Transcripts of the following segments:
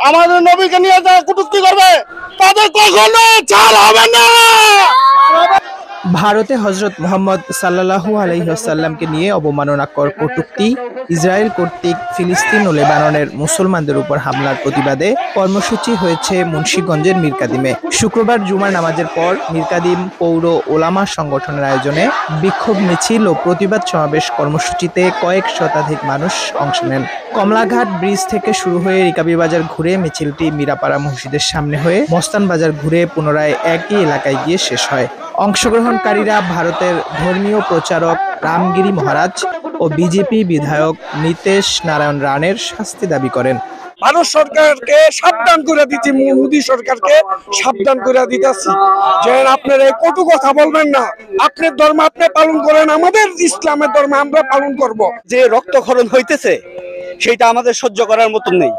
আমাদের নবীকে নিয়ে যারা কটূক্তি করবে তাদের কখনো ছাড় হবে না। ভারতে হযরত মুহাম্মদ সাল্লাল্লাহু আলাইহি ওয়াসাল্লামকে নিয়ে অবমাননাকর কটূক্তি, ইসরায়েল কর্তৃক ফিলিস্তিন ও লেবাননের মুসলমানদের উপর হামলার প্রতিবাদে কর্মসূচি হয়েছে মুন্সিগঞ্জের মিরকাদিমে। শুক্রবার জুমার নামাজের পর মিরকাদিম পৌর ওলামা সংগঠনের আয়োজনে বিক্ষোভ মিছিল ও প্রতিবাদ সমাবেশ কর্মসূচিতে কয়েক শতাধিক মানুষ অংশ নেন। কমলাঘাট ব্রিজ থেকে শুরু হয়ে রিকাবি বাজার ঘুরে মিছিলটি মিরাপাড়া মসজিদের সামনে হয়ে মস্তান বাজার ঘুরে পুনরায় একই এলাকায় গিয়ে শেষ হয়। অংশগ্রহণকারীরা ভারতের ধর্মীয় প্রচারক রামগিরি মহারাজ ও বিজেপি বিধায়ক নীতেশ নারায়ণ রানের শাস্তি দাবি করেন। ভারত সরকারকে সাবধান করে দিচ্ছি, মোদী সরকারকে সাবধান করে দিতেছি যে আপনারা কটু কথা বলবেন না, আপনার ধর্ম আপনি পালন করেন, আমাদের ইসলামের ধর্ম আমরা পালন করব। যে রক্তক্ষরণ হইতেছে সেটা আমাদের সহ্য করার মতন নেই।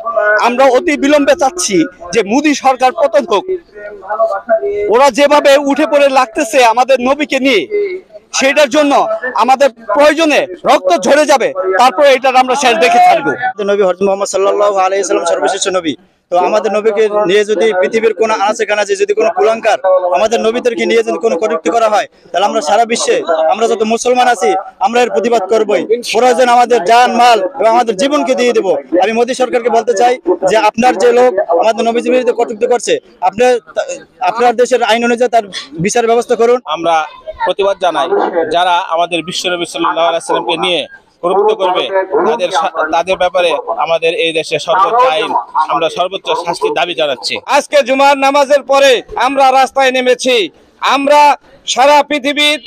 আমরা অতি বিলম্বে চাচ্ছি যে মোদী সরকার পতন হোক। ওরা যেভাবে উঠে পড়ে লাগতেছে আমাদের নবীকে নিয়ে, সেটার জন্য আমাদের প্রয়োজনে রক্ত ঝরে যাবে, তারপরে এটা আমরা শেষ দেখে থাকবো। নবী হযরত মুহাম্মদ সাল্লাল্লাহু আলাইহি ওয়াসাল্লাম সর্বশ্রেষ্ঠ নবী। তো আমাদের নবীকে নিয়ে যদি পৃথিবীর কোনো আনাচে কানাচে যদি কোনো কুলাঙ্কার আমাদের নবীদেরকে নিয়ে যদি কোনো কটূক্তি করা হয়, তাহলে আমরা সারা বিশ্বে আমরা যত মুসলমান আছি আমরা এর প্রতিবাদ করবই। প্রয়োজন আমাদের জান মাল এবং আমাদের জীবনকে দিয়ে দেব। আমি মোদী সরকারকে বলতে চাই যে আপনার যে লোক আমাদের নবীজির বিরুদ্ধে কটূক্তি করছে, আপনার দেশের আইন অনুযায়ী তার বিচার ব্যবস্থা করুন। আমরা প্রতিবাদ জানাই যারা আমাদের বিশ্বনবী সাল্লাল্লাহু আলাইহি ওয়াসাল্লামকে নিয়ে কটূক্তি করবে তাদের ব্যাপারে আমাদের এই দেশে সর্বোচ্চ আইন, আমরা সর্বোচ্চ শাস্তির দাবি জানাচ্ছি। আজকে জুমার নামাজের পরে আমরা রাস্তায় নেমেছি। আমরা সারা পৃথিবীর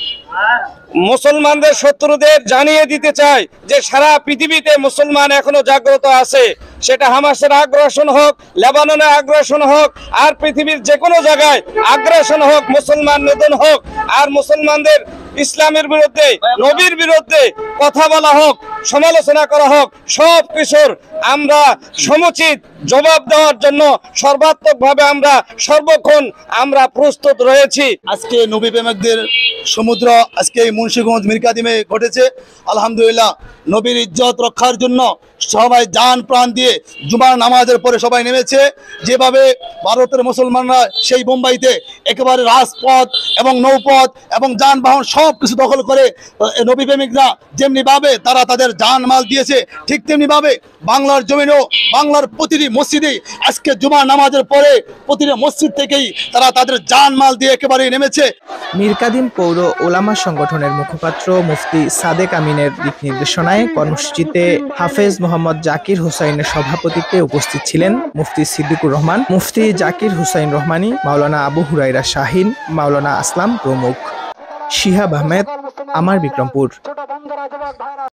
মুসলমানদের শত্রুদের জানিয়ে দিতে চাই যে সারা পৃথিবীতে মুসলমান এখনো জাগ্রত আছে। সেটা হামাসের আগ্রাসন হোক, লেবাননের আগ্রাসন হোক, আর পৃথিবীর যে কোনো জায়গায় আগ্রাসন হোক, মুসলমান নিধন হোক, আর মুসলমানদের ইসলামের বিরুদ্ধে নবীর বিরুদ্ধে কথা বলা হোক, সমালোচনা করা হোক, সব কিছুর আমরা সমুচিত জবাব দেওয়ার জন্য সর্বাত্মকভাবে আমরা সর্বক্ষণ আমরা প্রস্তুত রয়েছি। আজকে নবী প্রেমিকদের সমুদ্র আজকে মুন্সিগঞ্জ মিরকাদিমে ঘটেছে। আলহামদুলিল্লাহ, নবীর ইজ্জত রক্ষার জন্য সবাই জান প্রাণ দিয়ে জুমার নামাজের পরে সবাই নেমেছে। যেভাবে ভারতের মুসলমানরা সেই বোম্বাইতে একেবারে রাজপথ এবং নৌপথ এবং যানবাহন সব কিছু দখল করে নবী প্রেমিকরা যেমনিভাবে তারা তাদের জান মাল দিয়েছে, ঠিক তেমনিভাবে বাংলার জমিনেও বাংলার প্রতিটি মসজিদেই আজকে জুমার নামাজের পরে প্রতিটি মসজিদ থেকেই তারা তাদের জান মাল দিয়ে একেবারে নেমেছে। মিরকাদিম পৌর ওলামা সংগঠনের মুখপাত্র মুফতি সাদেক আমিনের দিক নির্দেশনায় কর্মসূচিতে হাফেজ মোহাম্মদ জাকির হুসাইনের সভাপতিত্বে উপস্থিত ছিলেন মুফতি সিদ্দিকুর রহমান, মুফতি জাকির হুসাইন রহমানী, মাওলানা আবু হুরাইরা শাহিন, মাওলানা আসলাম প্রমুখ। শিহাব আহমেদ, আমার বিক্রমপুর।